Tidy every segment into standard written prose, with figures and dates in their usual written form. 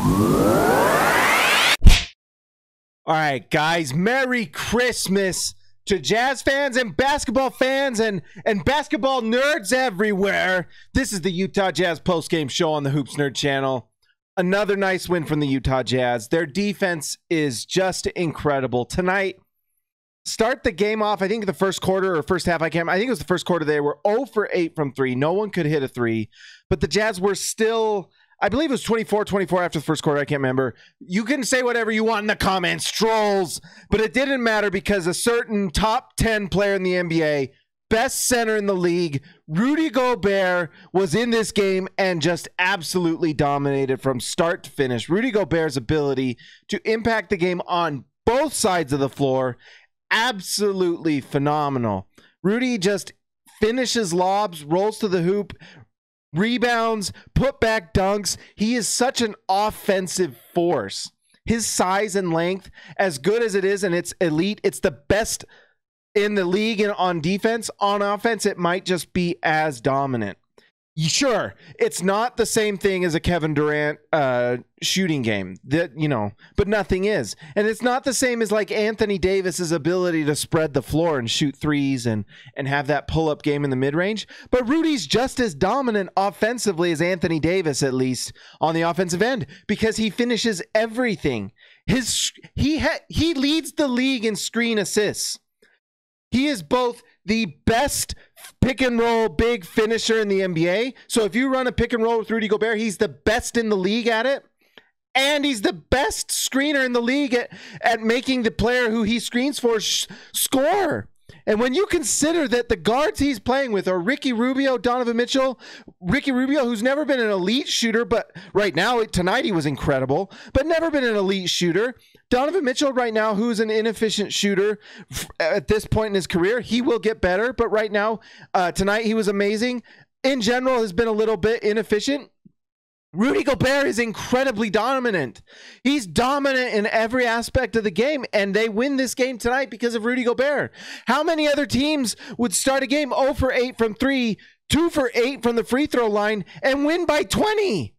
All right, guys, Merry Christmas to Jazz fans and basketball fans and basketball nerds everywhere. This is the Utah Jazz postgame show on the Hoops Nerd channel. Another nice win from the Utah Jazz. Their defense is just incredible. Tonight, start the game off, I think the first quarter or first half, I think it was the first quarter, they were 0 for 8 from 3. No one could hit a 3, but the Jazz were still, I believe it was 24-24 after the first quarter. I can't remember. You can say whatever you want in the comments, trolls, but it didn't matter because a certain top 10 player in the NBA, best center in the league, Rudy Gobert, was in this game and just absolutely dominated from start to finish. Rudy Gobert's ability to impact the game on both sides of the floor, absolutely phenomenal. Rudy just finishes lobs, rolls to the hoop, rebounds, put back dunks. He is such an offensive force. His size and length, as good as it is, and it's elite, it's the best in the league and on defense. On offense, it might just be as dominant. Sure, it's not the same thing as a Kevin Durant shooting game, but nothing is. And it's not the same as like Anthony Davis's ability to spread the floor and shoot threes and have that pull-up game in the mid-range. But Rudy's just as dominant offensively as Anthony Davis, at least on the offensive end, because he finishes everything. He leads the league in screen assists. He is both the best pick and roll big finisher in the NBA. So if you run a pick and roll with Rudy Gobert, he's the best in the league at it. And he's the best screener in the league at making the player who he screens for score. And when you consider that the guards he's playing with are Ricky Rubio, Donovan Mitchell, Ricky Rubio, who's never been an elite shooter, but right now, tonight he was incredible, but never been an elite shooter. Donovan Mitchell right now, who's an inefficient shooter at this point in his career, he will get better, but right now, tonight he was amazing. In general, has been a little bit inefficient. Rudy Gobert is incredibly dominant. He's dominant in every aspect of the game, and they win this game tonight because of Rudy Gobert. How many other teams would start a game 0 for 8 from 3, 2 for 8 from the free throw line, and win by 20?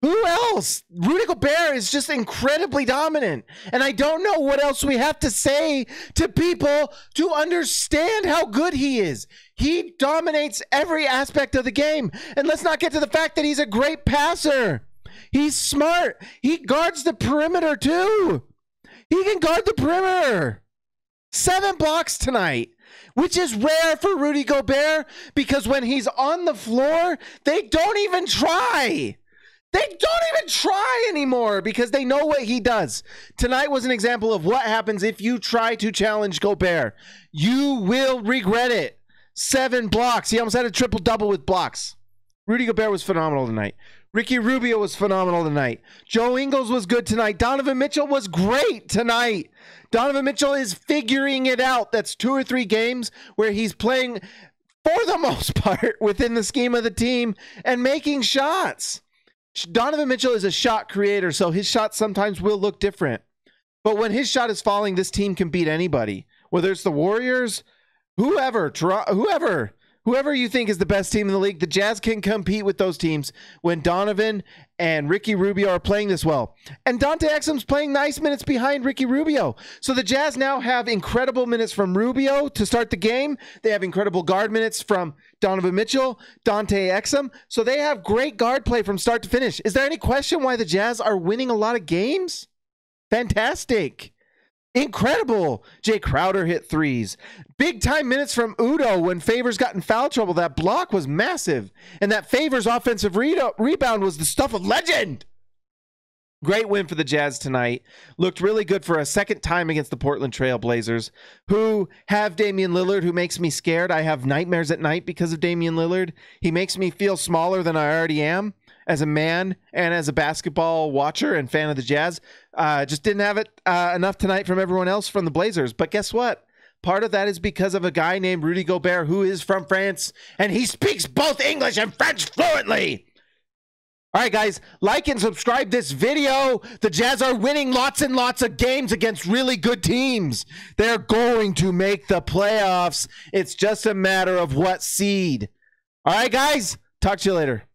Who else? Rudy Gobert is just incredibly dominant. And I don't know what else we have to say to people to understand how good he is. He dominates every aspect of the game. And let's not get to the fact that he's a great passer. He's smart. He guards the perimeter too. He can guard the perimeter. 7 blocks tonight, which is rare for Rudy Gobert because when he's on the floor, they don't even try. They don't even try anymore because they know what he does. Tonight was an example of what happens if you try to challenge Gobert. You will regret it. 7 blocks. He almost had a triple-double with blocks. Rudy Gobert was phenomenal tonight. Ricky Rubio was phenomenal tonight. Joe Ingles was good tonight. Donovan Mitchell was great tonight. Donovan Mitchell is figuring it out. That's 2 or 3 games where he's playing, for the most part, within the scheme of the team and making shots. Donovan Mitchell is a shot creator, so his shots sometimes will look different. But when his shot is falling, this team can beat anybody. Whether it's the Warriors, whoever you think is the best team in the league, the Jazz can compete with those teams when Donovan and Ricky Rubio are playing this well. And Dante Exum's playing nice minutes behind Ricky Rubio. So the Jazz now have incredible minutes from Rubio to start the game. They have incredible guard minutes from Donovan Mitchell, Dante Exum. So they have great guard play from start to finish. Is there any question why the Jazz are winning a lot of games? Fantastic. Incredible. Jay Crowder hit 3s. Big time minutes from Udo when Favors got in foul trouble. That block was massive. And that Favors offensive rebound was the stuff of legend. Great win for the Jazz tonight. Looked really good for a second time against the Portland Trail Blazers, who have Damian Lillard, who makes me scared. I have nightmares at night because of Damian Lillard. He makes me feel smaller than I already am as a man and as a basketball watcher and fan of the Jazz. Just didn't have it enough tonight from everyone else from the Blazers. But guess what? Part of that is because of a guy named Rudy Gobert, who is from France, and he speaks both English and French fluently. All right, guys, like and subscribe this video. The Jazz are winning lots and lots of games against really good teams. They're going to make the playoffs. It's just a matter of what seed. All right, guys, talk to you later.